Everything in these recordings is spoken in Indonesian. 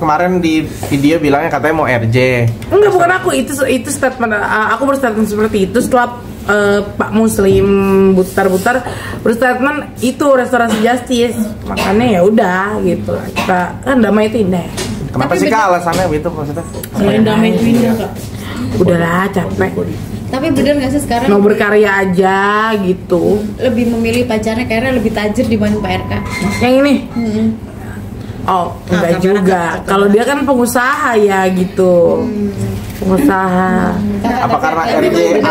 kemarin di video bilangnya katanya mau RJ. Enggak, bukan aku, itu statement aku berstatement seperti itu setelah Pak Muslim Butar berstatement itu restorasi justice. Makanya ya udah gitu. Kita kan damai itu indah. Kenapa sih Kak alasannya gitu maksudnya? Selain damai itu indah Kak. Udahlah, capek. Tapi bener gak sih sekarang mau berkarya aja gitu. lebih memilih pacarnya karena lebih tajir dibanding Pak RK? Yang ini? Oh, enggak juga. Kalau dia kan pengusaha ya gitu. Pengusaha. Apa karena RJ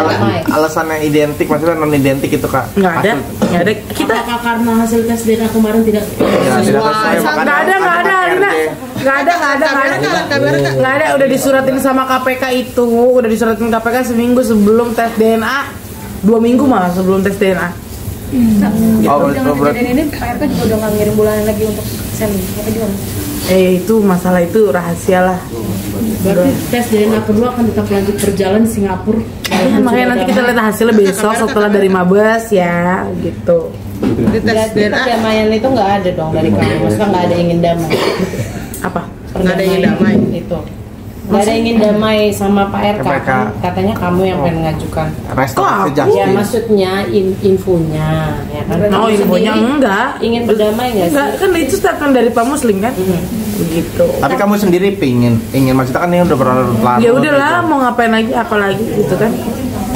alasannya identik, maksudnya non identik itu Kak? Enggak ada. Kita apakah karena hasil tes DNA kemarin tidak sesuai? Enggak ada, Lina. Enggak ada, udah disuratin sama KPK itu, udah disuratin KPK seminggu sebelum tes DNA, 2 minggu malah sebelum tes DNA. Dengan kejadian ini Pak RK juga udah nggak ngirim bulanan lagi untuk send apa gimana? Itu masalah itu rahasia lah. berarti tes DNA kedua akan tetap lanjut berjalan di Singapura. Makanya nanti kita lihat hasilnya besok setelah dari Mabes ya, gitu. Berarti perdamaian itu nggak ada dong dari kamu, maksudnya nggak ada ingin damai. Apa? Nggak ada ingin damai itu. Nggak ada ingin damai sama Pak RK. Katanya kamu yang pengen ngajukan. Restorasi Ya justice. maksudnya infonya, ya kan? Oh, infonya enggak. Ingin berdamai nggak sih? Enggak, kan itu statement dari Pak Muslim kan? Begitu. Tapi kamu sendiri ingin maksudnya kan ini udah berlarut-larut. Ya udahlah, mau ngapain lagi, apa lagi gitu kan?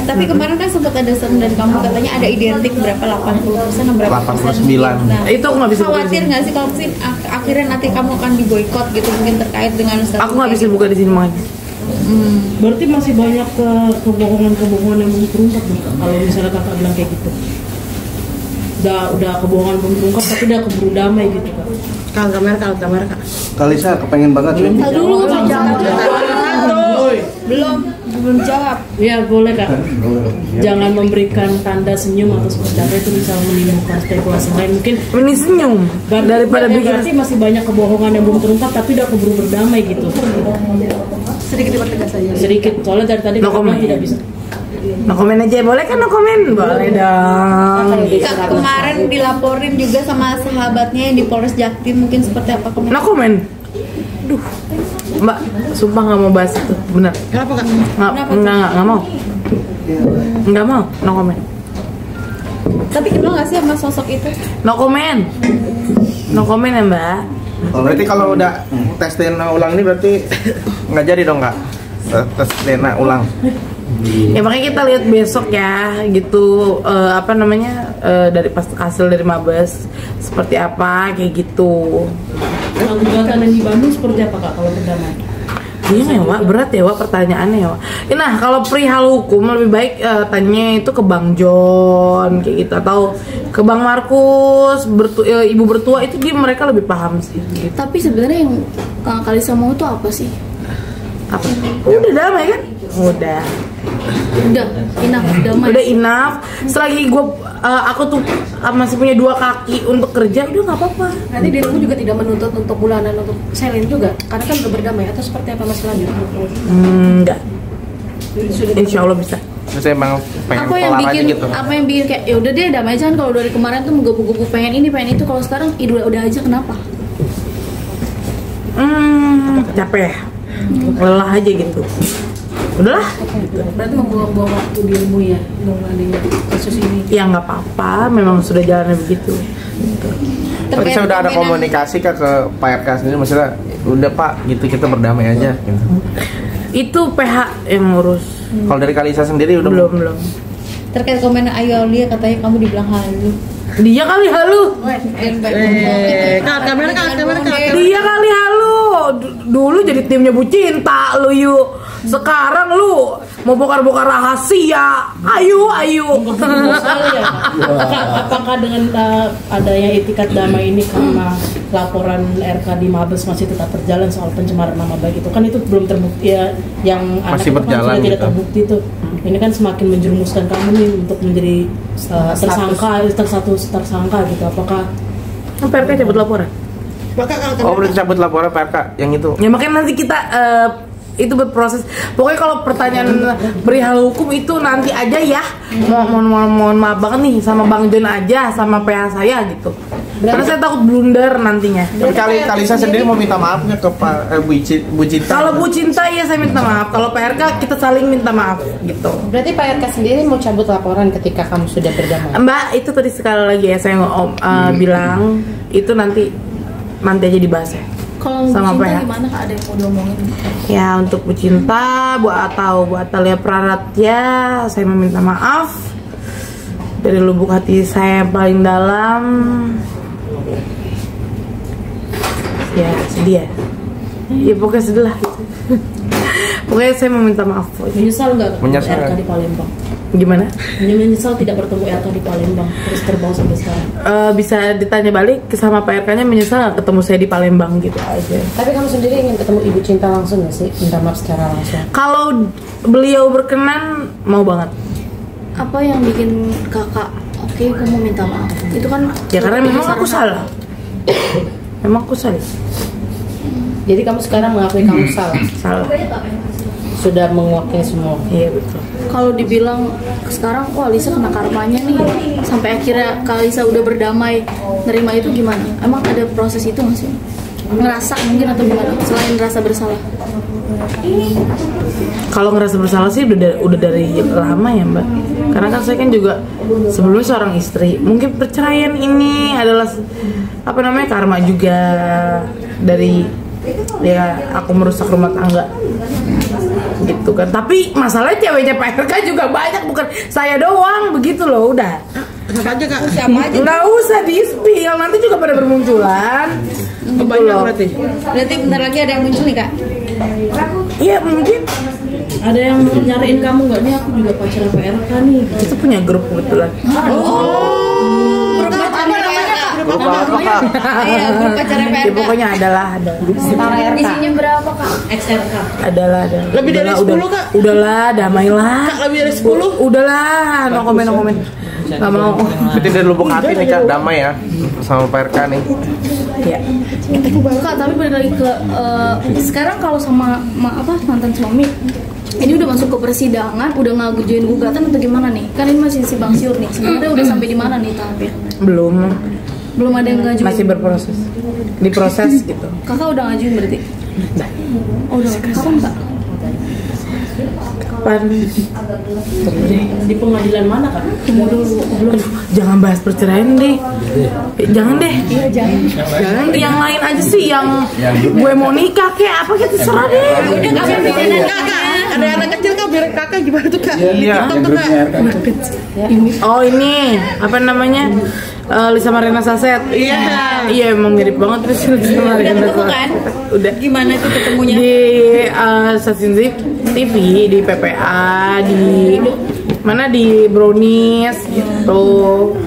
Tapi kemarin kan sempat ada statement dari kamu katanya ada identik berapa 80% atau berapa 89. Nah, Itu aku nggak bisa buka khawatir di sini. nggak sih kalau mungkin akhirnya nanti kamu akan diboykot gitu mungkin terkait dengan statement Aku nggak bisa kayak buka di sini makanya. Berarti masih banyak kebohongan yang belum terungkap nih Kak, kalau misalnya kakak bilang kayak gitu. Udah kebohongan belum terungkap tapi udah keburu damai gitu Kak. Kalau kamera Kak. Kalisa kepengen banget sih. dulu belum jawab. Ya boleh Kak. Jangan memberikan tanda senyum atau seperti apa, itu bisa menimbulkan spekulasi lain. Mungkin Ini senyum daripada bikin. berarti masih banyak kebohongan yang belum terungkap tapi udah keburu berdamai gitu. Sedikit dipertegas saja. Sedikit soalnya dari tadi No kakak comment. tidak bisa. No komen aja, boleh kan no komen? Boleh dong. Kak, kemarin dilaporin juga sama sahabatnya yang di Polres Jaktim, mungkin seperti apa komentar? No komen. Duh, Mbak, sumpah nggak mau bahas itu, bener. Kenapa Kak? Nggak mau. Nggak mau, no komen. Tapi kenal nggak sih sama sosok itu? No komen. No komen ya Mbak. Berarti kalau udah tes DNA ulang ini berarti nggak jadi dong Kak? Tes DNA ulang. Ya makanya kita lihat besok ya, gitu. Apa namanya, dari pas hasil dari Mabes seperti apa kayak gitu. Kalau gugatan yang di Bandung seperti apa Kak kalau berdamai? Iya ya Wak, berat ya Wak pertanyaannya ya Wak. Nah kalau perihal hukum lebih baik tanya itu ke Bang John kayak gitu, atau ke Bang Markus, ibu bertua itu mereka lebih paham sih gitu. Tapi sebenarnya yang Kak Kalisa mau itu apa sih? Apa? Udah damai kan? Udah Udah damai. Udah enough. Selagi aku tuh masih punya 2 kaki untuk kerja, udah nggak apa-apa. Nanti dirimu juga tidak menuntut untuk bulanan untuk selin juga, karena kan udah berdamai atau seperti apa Mas lanjut? Enggak. Insya Allah bisa. Terus emang pengen Apa yang kelar aja bikin gitu. apa yang bikin kayak ya udah deh damai aja kan, kalau dari kemarin tuh menggebu-gebu pengen ini pengen itu, kalau sekarang udah aja kenapa? Capek, lelah aja gitu. Udahlah. Berarti membuang-buang waktu dirimu ya untuk adanya kasus ini. Ya nggak apa-apa, memang sudah jalannya begitu. Tapi saya udah ada komunikasi Kak ke Pak RK sendiri, maksudnya udah Pak gitu kita berdamai aja gitu. Itu PH yang ngurus. Kalau dari Kalisa sendiri udah Belum. Terkait komen Ayu Aulia katanya kamu dibilang halu. Dia kali halu. Kamera Dia kali halu. Dulu jadi timnya Bu Cinta lu yuk. Sekarang lu mau bongkar-bongkar rahasia. Ayo. Sekali ya Kak, apakah dengan adanya etikat damai ini karena laporan RK di Mabes masih tetap berjalan soal pencemaran nama baik itu kan itu belum terbukti ya, yang Masih anak itu kan berjalan sudah tidak gitu. terbukti tuh. Ini kan semakin menjerumuskan kamu nih untuk menjadi tersangka gitu. Apakah PRK cabut laporan. Oh berarti cabut laporan Pak RK yang itu. Ya makanya nanti kita itu berproses. Pokoknya kalau pertanyaan perihal hukum itu nanti aja ya. Mohon maaf banget nih sama Bang John aja sama PH saya gitu. Karena saya takut blunder nantinya. Tapi Kalisa sendiri mau minta maaf nggak ke Pak Bu Cinta? Kalau Bu Cinta ya saya minta maaf. Kalau PRK kita saling minta maaf gitu. Berarti Pak RK sendiri mau cabut laporan ketika kamu sudah berdamai? Mbak, itu tadi sekali lagi ya saya bilang itu nanti aja dibahas ya. Kalau Sama cinta PH. gimana Kak, ada yang mau diomongin? Ya untuk Bu Cinta, Bu Atalia Praratya, saya meminta maaf dari lubuk hati saya yang paling dalam. Ya sedih ya. Ya pokoknya sedih lah gitu. Pokoknya saya meminta maaf. Menyesal nggak Menyesal. RK di Palembang? Gimana? Menyesal tidak bertemu RK di Palembang terus terbang sampai sekarang. Bisa ditanya balik sama Pak RK-nya, menyesal nggak ketemu saya di Palembang gitu aja. Tapi kamu sendiri ingin ketemu Ibu Cinta langsung nggak sih? Minta maaf secara langsung? Kalau beliau berkenan, mau banget. Apa yang bikin kakak oke kamu minta maaf? Itu kan Ya karena memang aku salah. Memang aku salah. Jadi kamu sekarang mengakui kamu salah? Salah. Sudah menguaknya semua? Iya betul. kalau dibilang sekarang wah Lisa kena karmanya nih sampai akhirnya Kak Lisa udah berdamai nerima itu gimana? Emang ada proses itu nggak sih? Ngerasa mungkin atau gimana selain rasa bersalah? Kalau ngerasa bersalah sih udah dari lama ya Mbak. Karena kan saya kan juga sebelumnya seorang istri. Mungkin perceraian ini adalah apa namanya karma juga dari ya aku merusak rumah tangga gitu kan. Tapi masalahnya ceweknya Pak RK juga banyak, bukan saya doang begitu loh. Udah Siapa aja Kak? Siapa aja? nggak usah di spill, nanti juga pada bermunculan gitu Banyak loh. berarti. Berarti bentar lagi ada yang muncul nih Kak? Iya mungkin Ada yang nyariin kamu nggak nih? Aku juga pacaran PRK nih. kita punya grup kebetulan. Grup pacaran PRK. Grup apa Kak? Iya, grup pacaran Ya, PRK. pokoknya adalah Setara RK? Isinya berapa Kak? XRK. adalah. Lebih dari 10, Kak? Udahlah, damailah. Kak, lebih dari 10? Udahlah, no komen. Gak mau. Berarti dari lubuk hati nih Kak, damai ya sama Pak RK nih. Ya. Kak, tapi balik lagi ke sekarang kalau sama mantan suami ini udah masuk ke persidangan, udah ngajuin gugatan atau gimana nih? Kan ini masih simpang siur nih. Sebenarnya udah sampai di mana nih tahapnya? Belum Ada yang ngajuin. masih berproses. Diproses gitu. Kakak udah ngajuin berarti? Oh, udah. Kapan Kak? Kapan? Di pengadilan mana Kak? Tunggu dulu. Aduh, jangan bahas perceraian deh. Jangan deh. Jangan yang lain aja sih, yang gue mau nikah kayak apa gitu terserah deh. Udah Kak, Kakak, ada anak kecil Kak, biar Kakak gimana tuh Kak? Iya. TikTok tuh Kak. Oh ini apa namanya? Lisa Marina Saset. Iya emang mirip banget terus Lisa Marina ketemu Saset. kan? Udah. Gimana tuh ketemunya? Di stasiun TV, di PPA, di mana di Brownies gitu.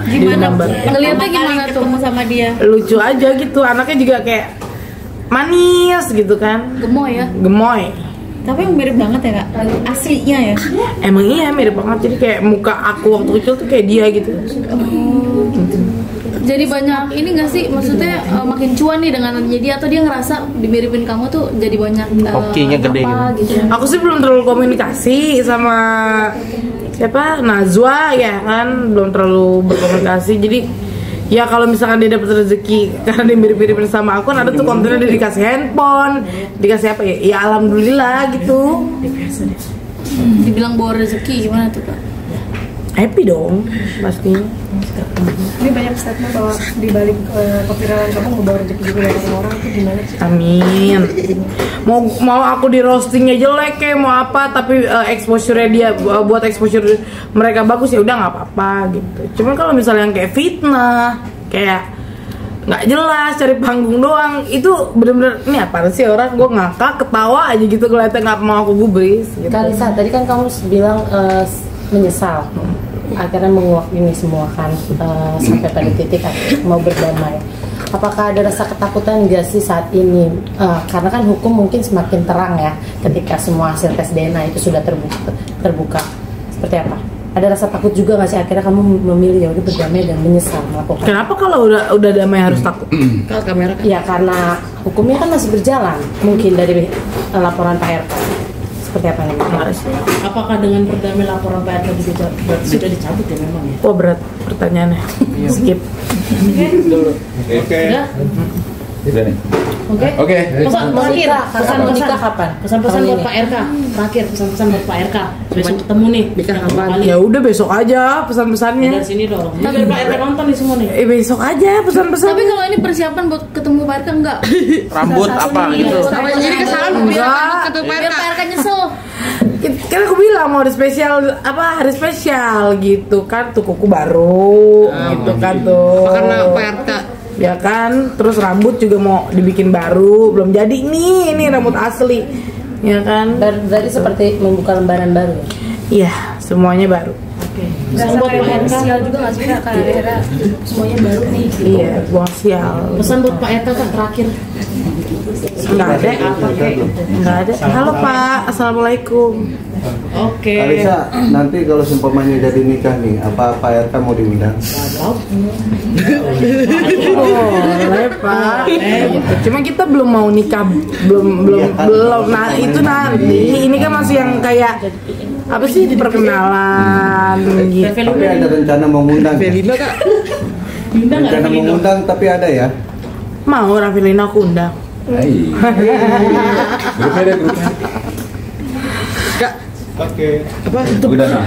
Di Gimana? gambar. Ngeliatnya gimana tuh? Ketemu sama dia? Lucu aja gitu, anaknya juga kayak manis gitu kan, Gemoy ya? gemoy. Tapi yang mirip banget ya Kak? Aslinya ya? Emang iya mirip banget, jadi kayak muka aku waktu kecil tuh kayak dia gitu. Jadi banyak ini nggak sih? Maksudnya makin cuan nih dengan jadi atau dia ngerasa dimiripin kamu tuh jadi banyak Hokinya gede apa gitu? Aku sih belum terlalu komunikasi sama siapa Najwa ya kan, belum terlalu berkomunikasi. Jadi ya kalau misalkan dia dapat rezeki karena dia mirip-miripin sama aku, ada tuh kontennya dia dikasih handphone, dikasih apa ya? Ya alhamdulillah gitu. Dibilang bawa rezeki gimana tuh Kak? Happy dong pastinya. Ini banyak statement bahwa dibalik keviralan kamu ngebawa rezeki juga dari orang itu gimana sih? Amin. Mau aku di roastingnya jelek kayak mau apa, tapi exposure-nya dia buat exposure mereka bagus ya udah nggak apa-apa gitu. Cuman kalau misalnya yang kayak fitnah, kayak nggak jelas cari panggung doang, itu bener-bener ini apa sih orang, gue ngakak ketawa aja gitu ngeliatnya nggak mau aku gubris gitu. Kak Lisa, tadi kan kamu bilang menyesal, akhirnya menguak ini semua kan, sampai pada titik mau berdamai. Apakah ada rasa ketakutan nggak sih saat ini? Karena kan hukum mungkin semakin terang ya ketika semua hasil tes DNA itu sudah terbuka. Seperti apa? Ada rasa takut juga nggak sih akhirnya kamu memilih ya udah berdamai dan menyesal melakukan? Kenapa kalau udah damai harus takut? Kak, kamera. Ya karena hukumnya kan masih berjalan, mungkin dari laporan Pak RK. Seperti apa nih? Apakah dengan berdamai laporan PRK juga berarti sudah dicabut ya memang ya? Wah berat. pertanyaannya. Skip. Oke. Ya? Udah nih. Oke. Pesan terakhir, Nikah kapan? Pesan-pesan buat Pak RK. Terakhir pesan-pesan buat Pak RK. Besok ketemu nih. Nikah kapan? Ya udah besok aja pesan-pesannya. Dari sini dong. Tapi Pak RK nonton nih semua nih. Besok aja pesan-pesan. Tapi kalau ini persiapan buat ketemu Pak RK enggak? Rambut apa gitu. Jadi kesalahan Enggak. ketemu Biar Pak RK nyesel. Kan aku bilang mau ada spesial hari spesial gitu kan, tuh kuku baru gitu kan tuh. karena PRK. Ya kan, terus rambut juga mau dibikin baru, belum jadi nih, ini rambut asli. Ya kan? Berarti seperti membuka lembaran baru. Iya, semuanya baru. Pesan buat Pak RK. Sial juga nggak sih Kak? Akhirnya semuanya baru nih. Iya, buang sial. Pesan buat Pak RK kan terakhir. Enggak ada. Enggak ada. Halo Pak, assalamualaikum. Oke. Kalisa, nanti kalau seumpamanya jadi nikah nih, apa Pak RK mau diundang? Boleh Pak. Gitu. Cuma kita belum mau nikah, belum. Nah itu nanti. Ini kan masih yang kayak apa sih perkenalan gitu. Tapi ada rencana mau ngundang. Belina Kak. Rencana mau ngundang tapi ada ya? Mau Ravilina aku undang. Hai. Grupnya ada grupnya. Kak. Oke. Apa? Udah nah.